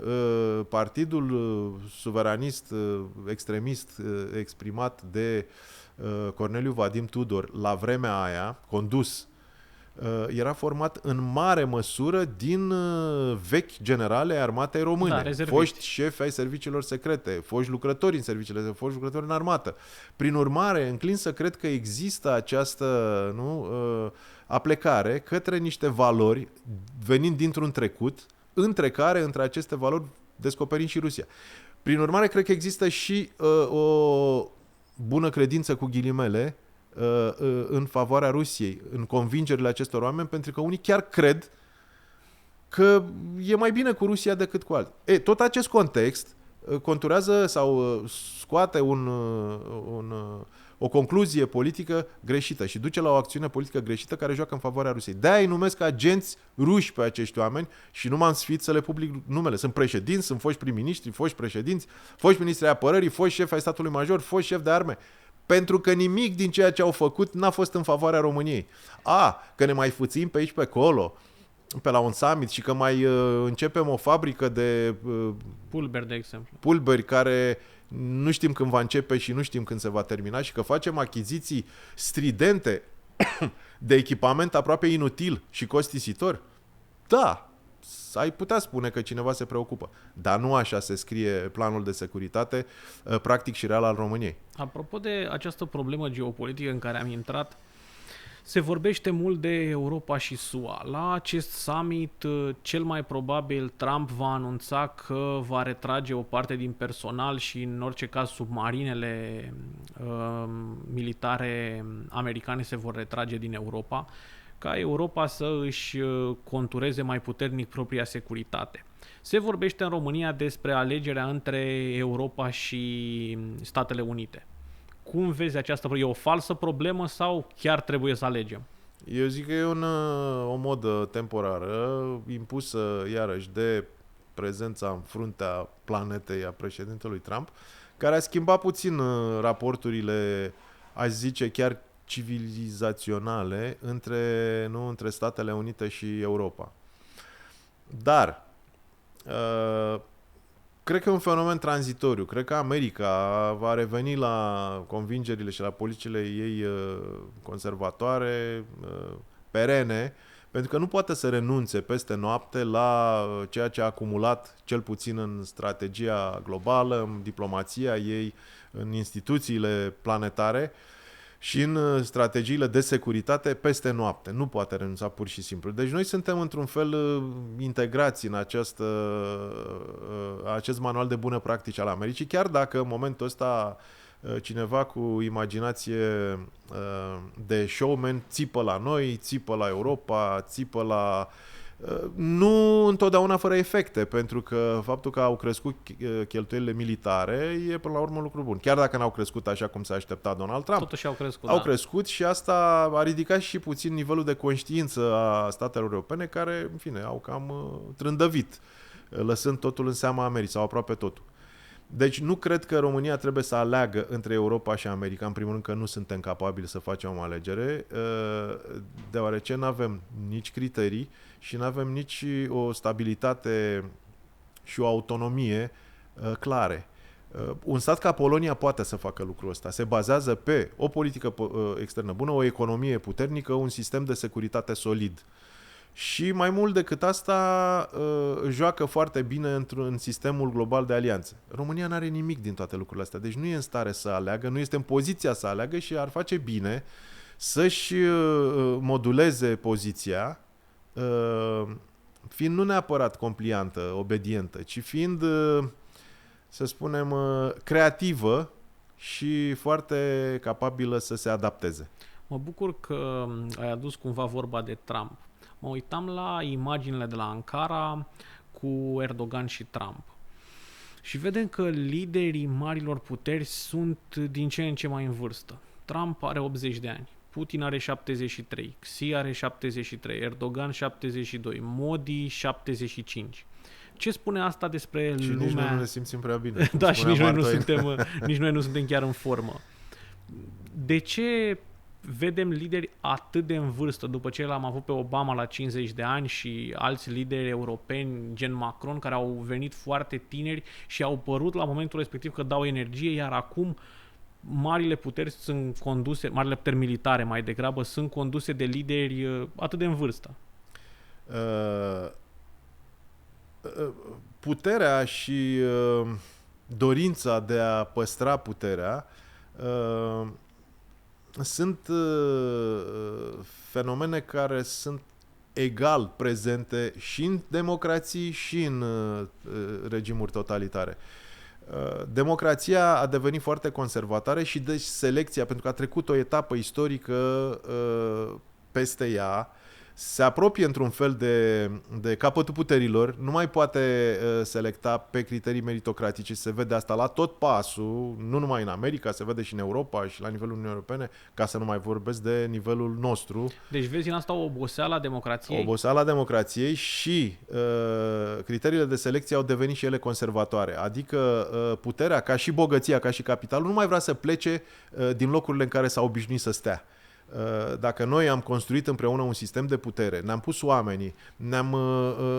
partidul suveranist extremist exprimat de Corneliu Vadim Tudor la vremea aia, condus, era format în mare măsură din vechi generale ai armatei române, foști șefi ai serviciilor secrete, foști lucrători în serviciile, foști lucrători în armată. Prin urmare, înclin să cred că există această aplecare către niște valori venind dintr-un trecut, între aceste valori descoperim și Rusia. Prin urmare, cred că există și o bună credință cu ghilimele în favoarea Rusiei, în convingerile acestor oameni, pentru că unii chiar cred că e mai bine cu Rusia decât cu alții. Tot acest context conturează sau scoate o concluzie politică greșită și duce la o acțiune politică greșită care joacă în favoarea Rusiei. De-aia îi numesc agenți ruși pe acești oameni și nu m-am sfiit să le public numele. Sunt președinți, sunt foști prim-ministri, foști președinți, foști ministri ai apărării, foști șefi ai statului major, foști șefi de arme. Pentru că nimic din ceea ce au făcut n-a fost în favoarea României. Că ne mai fuțim pe aici, pe acolo, pe la un summit și că mai începem o fabrică de pulberi, de exemplu. Pulberi care nu știm când va începe și nu știm când se va termina și că facem achiziții stridente de echipament aproape inutil și costisitor. Da, ai putea spune că cineva se preocupă, dar nu așa se scrie planul de securitate practic și real al României. Apropo de această problemă geopolitică în care am intrat, se vorbește mult de Europa și SUA. La acest summit, cel mai probabil Trump va anunța că va retrage o parte din personal și, în orice caz, submarinele militare americane se vor retrage din Europa, ca Europa să își contureze mai puternic propria securitate. Se vorbește în România despre alegerea între Europa și Statele Unite. Cum vezi această problemă? E o falsă problemă sau chiar trebuie să alegem? Eu zic că e o modă temporară impusă iarăși de prezența în fruntea planetei a președintelui Trump, care a schimbat puțin raporturile, aș zice chiar civilizaționale între Statele Unite și Europa. Dar cred că e un fenomen tranzitoriu. Cred că America va reveni la convingerile și la politicile ei conservatoare, perene, pentru că nu poate să renunțe peste noapte la ceea ce a acumulat, cel puțin în strategia globală, în diplomația ei, în instituțiile planetare și în strategiile de securitate peste noapte. Nu poate renunța pur și simplu. Deci noi suntem într-un fel integrați în acest manual de bună practici al Americii, chiar dacă în momentul ăsta cineva cu imaginație de showman țipă la noi, țipă la Europa, țipă la... Nu întotdeauna fără efecte, pentru că faptul că au crescut cheltuielile militare e până la urmă un lucru bun. Chiar dacă n-au crescut așa cum s-a așteptat Donald Trump. Totuși au crescut. Au crescut și asta a ridicat și puțin nivelul de conștiință a statelor europene care, în fine, au cam trândăvit, lăsând totul în seama Americii sau aproape totul. Deci nu cred că România trebuie să aleagă între Europa și America. În primul rând că nu suntem capabili să facem o alegere, deoarece nu avem nici criterii și nu avem nici o stabilitate și o autonomie clare. Un stat ca Polonia poate să facă lucrul ăsta. Se bazează pe o politică externă bună, o economie puternică, un sistem de securitate solid. Și mai mult decât asta, joacă foarte bine în sistemul global de alianțe. România nu are nimic din toate lucrurile astea, deci nu e în stare să aleagă, nu este în poziția să aleagă și ar face bine să-și moduleze poziția, fiind nu neapărat compliantă, obedientă, ci fiind, să spunem, creativă și foarte capabilă să se adapteze. Mă bucur că ai adus cumva vorba de Trump. Mă uitam la imaginile de la Ankara cu Erdogan și Trump. Și vedem că liderii marilor puteri sunt din ce în ce mai în vârstă. Trump are 80 de ani, Putin are 73, Xi are 73, Erdogan 72, Modi 75. Ce spune asta despre și lumea? Și nici noi nu ne simțim prea bine. Da, și nici noi nu suntem chiar în formă. De ce vedem lideri atât de în vârstă, după ce l-am avut pe Obama la 50 de ani și alți lideri europeni, gen Macron, care au venit foarte tineri și au părut la momentul respectiv că dau energie, iar acum marile puteri sunt conduse, marile puteri militare mai degrabă, sunt conduse de lideri atât de în vârstă? Puterea și dorința de a păstra puterea sunt fenomene care sunt egal prezente și în democrații și în regimuri totalitare. Democrația a devenit foarte conservatoare și deci selecția, pentru că a trecut o etapă istorică peste ea, se apropie într-un fel de capătul puterilor, nu mai poate selecta pe criterii meritocratice. Se vede asta la tot pasul, nu numai în America, se vede și în Europa și la nivelul Uniunii Europene, ca să nu mai vorbesc de nivelul nostru. Deci vezi în asta o oboseală a democrației? O oboseală a democrației și criteriile de selecție au devenit și ele conservatoare. Adică puterea, ca și bogăția, ca și capitalul, nu mai vrea să plece din locurile în care s-a obișnuit să stea. Dacă noi am construit împreună un sistem de putere, ne-am pus oamenii, ne-am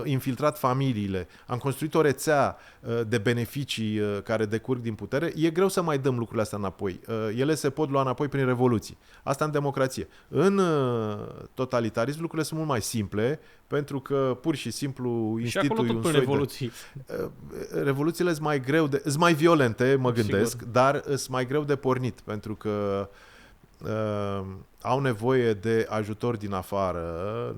infiltrat familiile, am construit o rețea de beneficii care decurg din putere, e greu să mai dăm lucrurile astea înapoi. Ele se pot lua înapoi prin revoluții. Asta în democrație. În totalitarism lucrurile sunt mult mai simple, pentru că pur și simplu institui un soi revoluții. Revoluțiile sunt mai greu sunt mai violente, mă gândesc, sigur, dar sunt mai greu de pornit, pentru că au nevoie de ajutor din afară,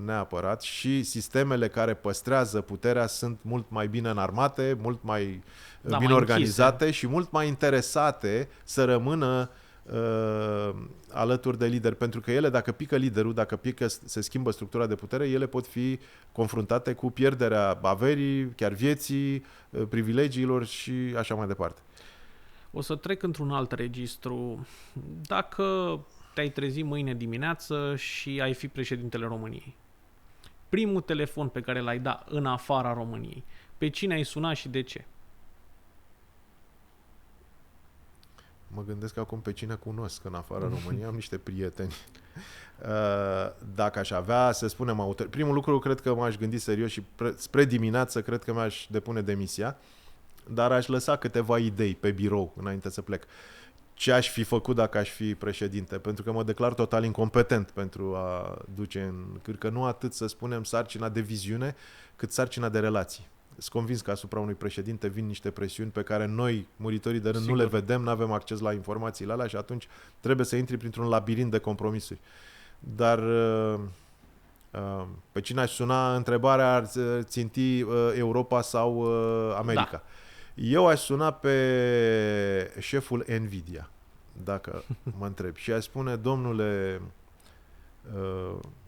neapărat, și sistemele care păstrează puterea sunt mult mai bine înarmate, mult mai bine organizate și mult mai interesate să rămână alături de lideri, pentru că ele, dacă pică liderul, dacă se schimbă structura de putere, ele pot fi confruntate cu pierderea averii, chiar vieții, privilegiilor și așa mai departe. O să trec într-un alt registru. Dacă te-ai trezit mâine dimineață și ai fi președintele României, primul telefon pe care l-ai dat în afara României, pe cine ai sunat și de ce? Mă gândesc acum pe cine cunosc în afara României, am niște prieteni. Dacă aș avea, să spunem, primul lucru, cred că m-aș gândi serios și spre dimineață cred că mi-aș depune demisia, dar aș lăsa câteva idei pe birou înainte să plec. Ce aș fi făcut dacă aș fi președinte? Pentru că mă declar total incompetent pentru a duce în cârcă nu atât, să spunem, sarcina de viziune, cât sarcina de relații. Sunt convins că asupra unui președinte vin niște presiuni pe care noi, muritorii de rând, nu le vedem, nu avem acces la informațiile alea și atunci trebuie să intri printr-un labirint de compromisuri. Dar pe cine aș suna, întrebarea ar ținti Europa sau America. Da. Eu aș suna pe șeful Nvidia, dacă mă întreb. Și aș spune, domnule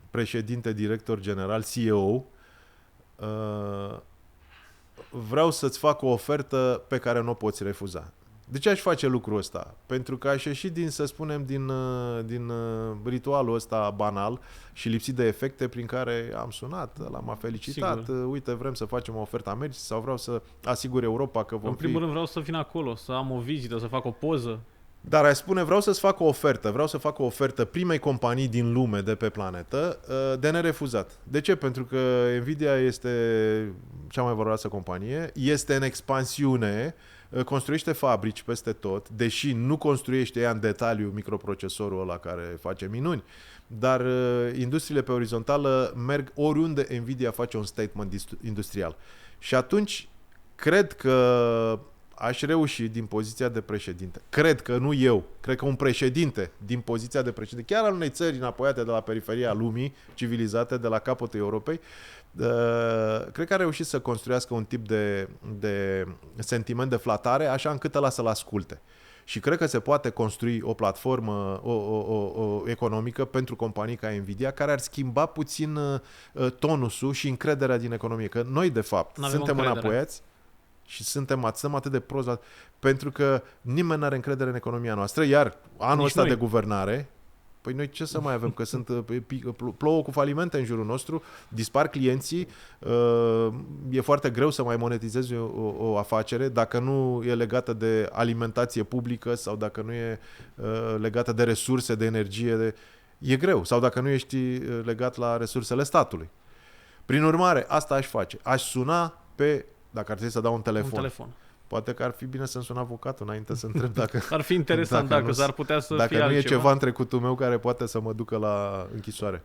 președinte, director general, CEO, vreau să-ți fac o ofertă pe care nu o poți refuza. De ce aș face lucrul ăsta? Pentru că aș ieși din, să spunem, din ritualul ăsta banal și lipsit de efecte prin care am sunat, l-am felicitat, sigur. Uite, vrem să facem o ofertă Americii sau vreau să asigur Europa că vom În primul rând vreau să vin acolo, să am o vizită, să fac o poză. Dar aș spune, vreau să-ți fac o ofertă, vreau să fac o ofertă primei companii din lume de pe planetă de nerefuzat. De ce? Pentru că Nvidia este cea mai valoroasă companie, este în expansiune, construiește fabrici peste tot, deși nu construiește ea în detaliu microprocesorul ăla care face minuni, dar industriile pe orizontală merg oriunde Nvidia face un statement industrial. Și atunci cred că aș reuși din poziția de președinte. Cred că nu eu, cred că un președinte din poziția de președinte, chiar al unei țări înapoiate de la periferia lumii, civilizate, de la capătul Europei, cred că a reușit să construiască un tip de sentiment de flatare, așa încât ăla să-l asculte. Și cred că se poate construi o platformă economică pentru companii ca Nvidia, care ar schimba puțin tonusul și încrederea din economie. Că noi, de fapt, suntem înapoiați și stăm atât de prost, pentru că nimeni nu are încredere în economia noastră, iar anul ăsta de guvernare, păi noi ce să mai avem? Că plouă cu falimente în jurul nostru, dispar clienții, e foarte greu să mai monetizezi o afacere dacă nu e legată de alimentație publică sau dacă nu e legată de resurse, de energie. E greu. Sau dacă nu ești legat la resursele statului. Prin urmare, asta aș face. Aș suna pe, dacă ar trebui să dau un telefon. Poate că ar fi bine să-mi sun avocatul înainte să întreb dacă... Ar fi interesant dacă s-ar putea să fie altceva. Dacă nu e ceva în trecutul meu care poate să mă ducă la închisoare.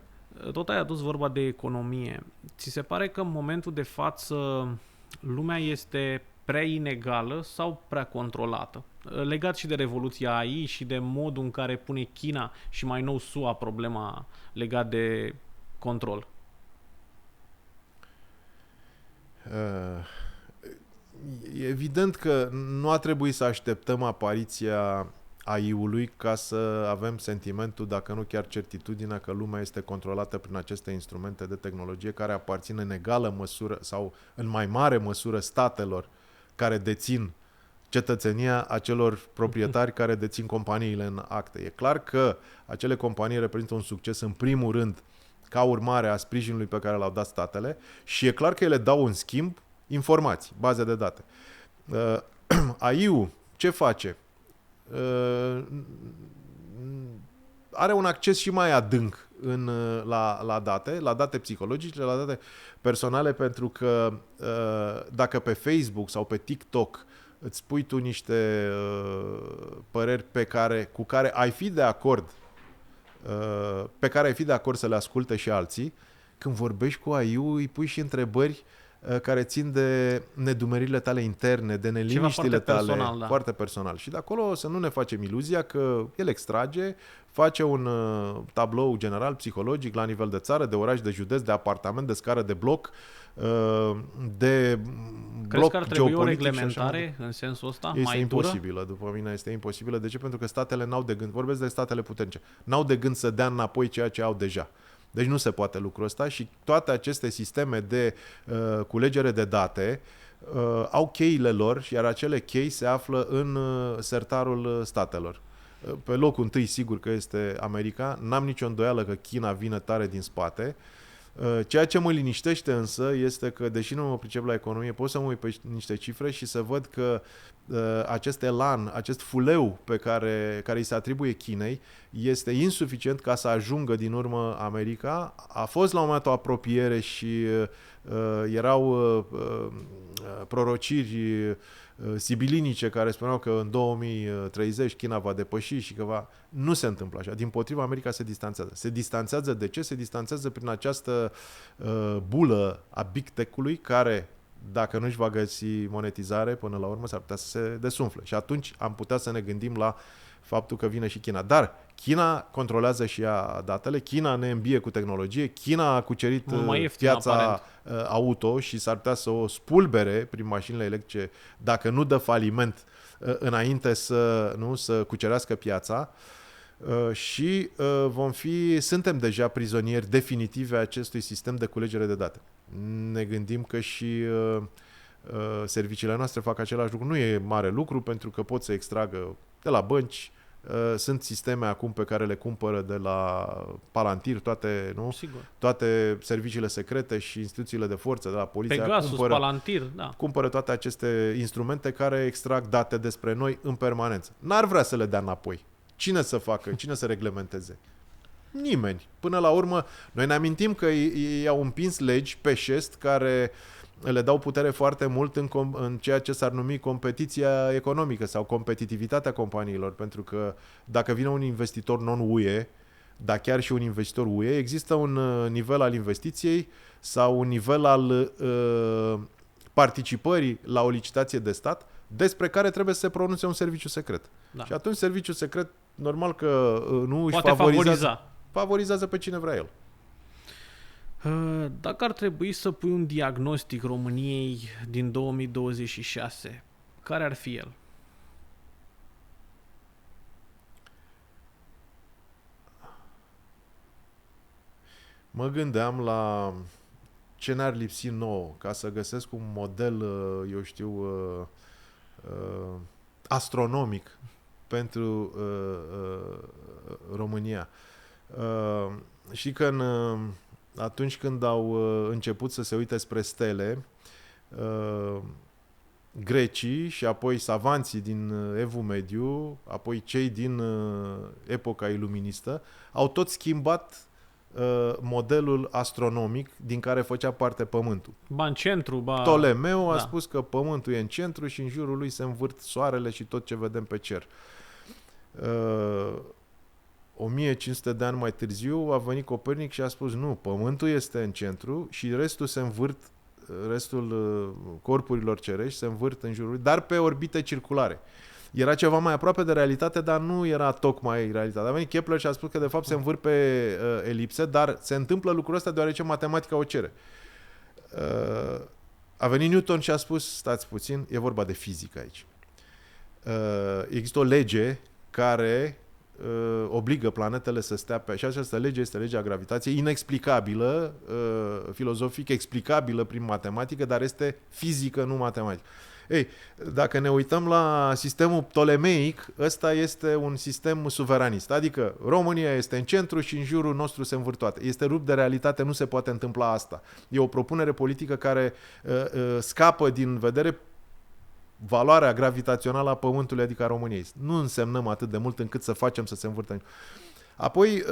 Tot ai adus vorba de economie. Ți se pare că în momentul de față lumea este prea inegală sau prea controlată? Legat și de revoluția AI și de modul în care pune China și mai nou SUA problema legat de control. E evident că nu a trebuit să așteptăm apariția AI-ului ca să avem sentimentul, dacă nu chiar certitudinea, că lumea este controlată prin aceste instrumente de tehnologie care aparțin în egală măsură sau în mai mare măsură statelor care dețin cetățenia acelor proprietari care dețin companiile în acte. E clar că acele companii reprezintă un succes în primul rând ca urmare a sprijinului pe care l-au dat statele și e clar că ele dau în schimb informații, baze de date. AI-ul ce face? Are un acces și mai adânc la date psihologice, la date personale, pentru că dacă pe Facebook sau pe TikTok îți pui tu niște păreri cu care ai fi de acord, pe care ai fi de acord să le asculte și alții, când vorbești cu AI-ul îi pui și întrebări care țin de nedumeririle tale interne, de neliniștile tale, personal, da. Foarte personal. Și de acolo să nu ne facem iluzia că el extrage, face un tablou general psihologic la nivel de țară, de oraș, de județ, de apartament, de scară, de bloc, de bloc geopolitic. Crezi că ar trebui o reglementare în sensul ăsta? Este imposibilă, după mine este imposibilă. De ce? Pentru că statele n-au de gând, vorbesc de statele puternice, n-au de gând să dea înapoi ceea ce au deja. Deci nu se poate lucrul ăsta și toate aceste sisteme de culegere de date au cheile lor, iar acele chei se află în sertarul statelor. Pe locul întâi, sigur că este America, n-am nicio îndoială că China vine tare din spate, Ceea ce mă liniștește însă este că, deși nu mă pricep la economie, pot să mă uit pe niște cifre și să văd că acest elan, acest fuleu care îi se atribuie Chinei este insuficient ca să ajungă din urmă America. A fost la un moment o apropiere și erau prorociri sibilinice care spuneau că în 2030 China va depăși și că va... Nu se întâmplă așa. Dimpotrivă, America se distanțează. Se distanțează de ce? Se distanțează prin această bulă a Big Tech-ului care, dacă nu își va găsi monetizare, până la urmă s-ar putea să se desumfle. Și atunci am putea să ne gândim la faptul că vine și China. Dar China controlează și ea datele, China ne îmbie cu tehnologie, China a cucerit piața auto și s-ar putea să o spulbere prin mașinile electrice dacă nu dă faliment înainte să cucerească piața. Și suntem deja prizonieri definitive a acestui sistem de culegere de date. Ne gândim că și serviciile noastre fac același lucru. Nu e mare lucru pentru că pot să extragă de la bănci. Sunt sisteme acum pe care le cumpără de la Palantir, toate serviciile secrete și instituțiile de forță, de la poliția. Pegasus, Palantir, da. Cumpără toate aceste instrumente care extrag date despre noi în permanență. N-ar vrea să le dea înapoi. Cine să facă? Cine să reglementeze? Nimeni. Până la urmă, noi ne amintim că ei au împins legi pe șest care le dau putere foarte mult în ceea ce s-ar numi competiția economică sau competitivitatea companiilor, pentru că dacă vine un investitor non-UE, dar chiar și un investitor UE, există un nivel al investiției sau un nivel al participării la o licitație de stat despre care trebuie să se pronunțe un serviciu secret. Da. Și atunci serviciul secret, normal că nu își favorizează pe cine vrea el. Dacă ar trebui să pui un diagnostic României din 2026, care ar fi el? Mă gândeam la ce ne-ar lipsi nouă ca să găsesc un model, eu știu, astronomic pentru România. Și că atunci când au început să se uite spre stele, grecii și apoi savanții din Evul Mediu, apoi cei din epoca iluministă, au tot schimbat modelul astronomic din care făcea parte Pământul. Ba în centru, Ptolemeu a spus că Pământul e în centru și în jurul lui se învârt soarele și tot ce vedem pe cer. 1500 de ani mai târziu a venit Copernic și a spus nu, Pământul este în centru și restul corpurilor cerești se învârt în jurul lui, dar pe orbite circulare. Era ceva mai aproape de realitate, dar nu era tocmai realitate. A venit Kepler și a spus că de fapt se învârt pe elipse, dar se întâmplă lucrul ăsta deoarece matematica o cere. A venit Newton și a spus, stați puțin, e vorba de fizică aici. Există o lege care obligă planetele să stea pe... Și această lege este legea gravitației, inexplicabilă, filozofic, explicabilă prin matematică, dar este fizică, nu matematică. Ei, dacă ne uităm la sistemul ptolemeic, ăsta este un sistem suveranist, adică România este în centru și în jurul nostru se învârt toate. Este rupt de realitate, nu se poate întâmpla asta. E o propunere politică care scapă din vedere valoarea gravitațională a Pământului, adică a României. Nu însemnăm atât de mult încât să facem să se învârtă. Apoi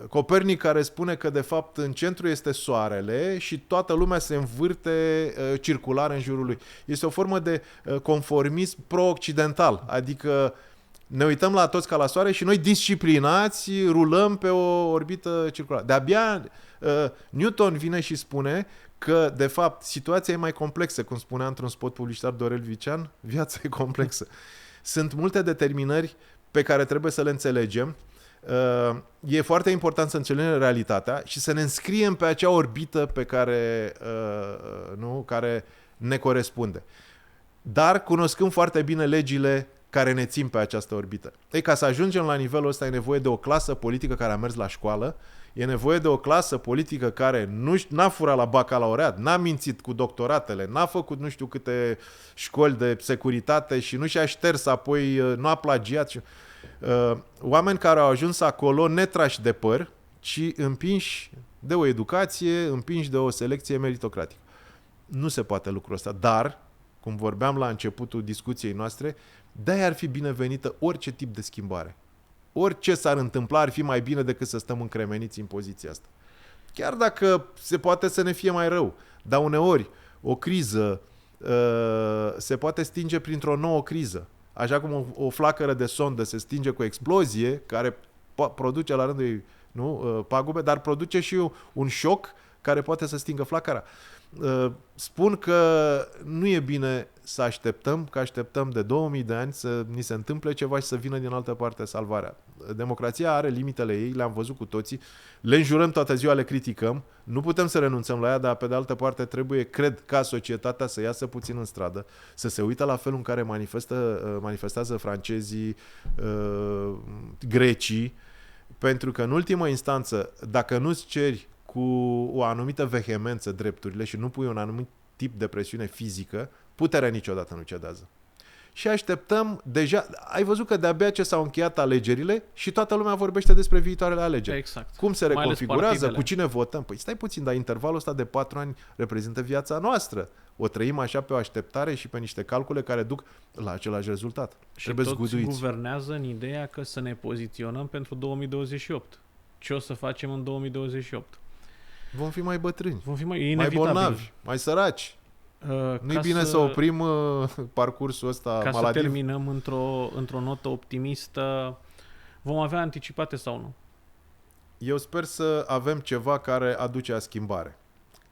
Copernic, care spune că de fapt în centru este soarele și toată lumea se învârte circular în jurul lui. Este o formă de conformism pro-occidental, adică ne uităm la toți ca la soare și noi disciplinați rulăm pe o orbită circulară. De-abia Newton vine și spune că, de fapt, situația e mai complexă, cum spunea într-un spot publicitar Dorel Vician, viața e complexă. Sunt multe determinări pe care trebuie să le înțelegem. E foarte important să înțelegem realitatea și să ne înscriem pe acea orbită pe care ne corespunde. Dar cunoscând foarte bine legile care ne țin pe această orbită. Ei, ca să ajungem la nivelul ăsta e nevoie de o clasă politică care a mers la școală, e nevoie de o clasă politică care n-a furat la bacalaureat, n-a mințit cu doctoratele, n-a făcut nu știu câte școli de securitate și nu și-a șters apoi, nu a plagiat. Oameni care au ajuns acolo netrași de păr, ci împinși de o educație, împinși de o selecție meritocratică. Nu se poate lucrul ăsta, dar, cum vorbeam la începutul discuției noastre, de-aia ar fi binevenită orice tip de schimbare. Orice s-ar întâmpla ar fi mai bine decât să stăm încremeniți în poziția asta. Chiar dacă se poate să ne fie mai rău, dar uneori o criză se poate stinge printr-o nouă criză. Așa cum o flacără de sondă se stinge cu o explozie, care produce la rândul ei pagube, dar produce și un șoc care poate să stingă flacăra. Spun că nu e bine să așteptăm, că așteptăm de 2000 de ani să ni se întâmple ceva și să vină din altă parte salvarea. Democrația are limitele ei, le-am văzut cu toții, le înjurăm toată ziua, le criticăm, nu putem să renunțăm la ea, dar pe de altă parte trebuie, cred, ca societatea să iasă puțin în stradă, să se uită la felul în care manifestează francezii, grecii, pentru că în ultimă instanță, dacă nu-ți ceri cu o anumită vehemență drepturile și nu pui un anumit tip de presiune fizică, puterea niciodată nu cedează. Și așteptăm deja, ai văzut că de-abia ce s-au încheiat alegerile și toată lumea vorbește despre viitoarele alegeri. Exact. Cum se reconfigurează, cu cine votăm? Păi stai puțin, dar intervalul ăsta de 4 ani reprezintă viața noastră. O trăim așa pe o așteptare și pe niște calcule care duc la același rezultat. Și trebuie toți zguduiți. guvernează în ideea că să ne poziționăm pentru 2028. Ce o să facem în 2028? Vom fi mai bătrâni, mai bolnavi, mai săraci. Nu-i bine să oprim parcursul ăsta maladiv. Ca să terminăm într-o notă optimistă, vom avea anticipate sau nu? Eu sper să avem ceva care aduce a schimbare.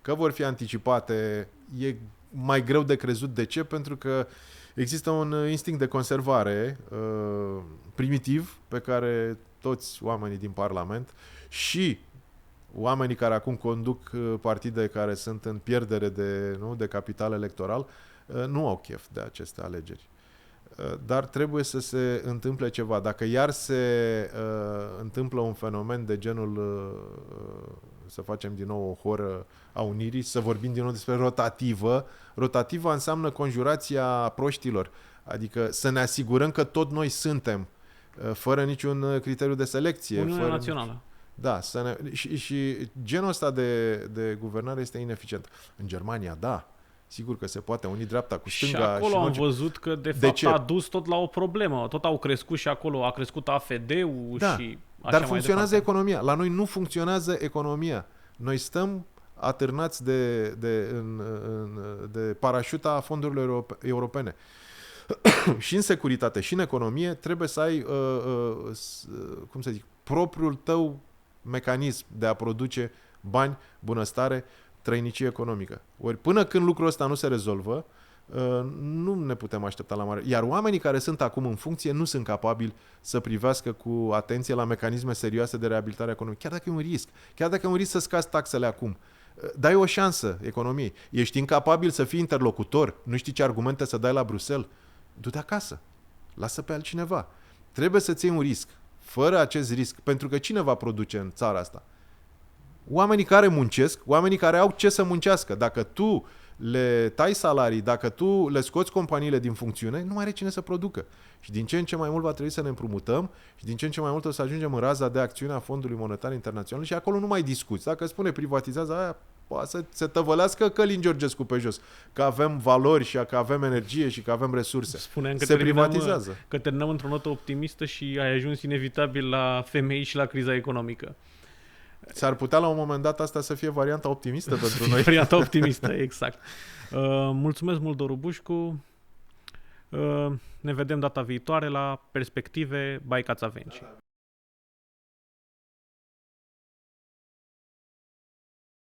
Că vor fi anticipate, e mai greu de crezut. De ce? Pentru că există un instinct de conservare primitiv pe care toți oamenii din Parlament și oamenii care acum conduc partide care sunt în pierdere de capital electoral nu au chef de aceste alegeri. Dar trebuie să se întâmple ceva. Dacă iar se întâmplă un fenomen de genul să facem din nou o horă a unirii, să vorbim din nou despre rotativă. Rotativa înseamnă conjurația proștilor. Adică să ne asigurăm că tot noi suntem, fără niciun criteriu de selecție. Uniunea Națională. Da, și genul ăsta de guvernare este ineficient. În Germania, da, sigur că se poate uni dreapta cu stânga. Și acolo am văzut că de fapt a dus tot la o problemă. Tot au crescut și acolo, a crescut AfD-ul da, și așa dar funcționează economia. La noi nu funcționează economia. Noi stăm atârnați de parașuta fondurilor europene. Și în securitate și în economie trebuie să ai, propriul tău mecanism de a produce bani, bunăstare, trăinicie economică. Ori până când lucrul ăsta nu se rezolvă, nu ne putem aștepta la mare. Iar oamenii care sunt acum în funcție nu sunt capabili să privească cu atenție la mecanisme serioase de reabilitare economică. Chiar dacă e un risc. Chiar dacă e un risc să scazi taxele acum. Dai o șansă economiei. Ești incapabil să fii interlocutor. Nu știi ce argumente să dai la Bruxelles. Du-te acasă. Lasă pe altcineva. Trebuie să-ți iei un risc. Fără acest risc. Pentru că cine va produce în țara asta? Oamenii care muncesc, oamenii care au ce să muncească. Dacă tu le tai salarii, dacă tu le scoți companiile din funcțiune, nu mai are cine să producă. Și din ce în ce mai mult va trebui să ne împrumutăm și din ce în ce mai mult o să ajungem în raza de acțiune a Fondului Monetar Internațional și acolo nu mai discuți. Dacă spune privatizează aia, poate să se tăvălească Călin Georgescu pe jos. Că avem valori și că avem energie și că avem resurse. Spuneam că se privatizează. Că terminăm într-o notă optimistă și ai ajuns inevitabil la femei și la criza economică. S-ar putea la un moment dat asta să fie varianta optimistă pentru noi. Varianta optimistă, exact. Mulțumesc mult, Doru Bușcu. Ne vedem data viitoare la Perspective by Cațavenci.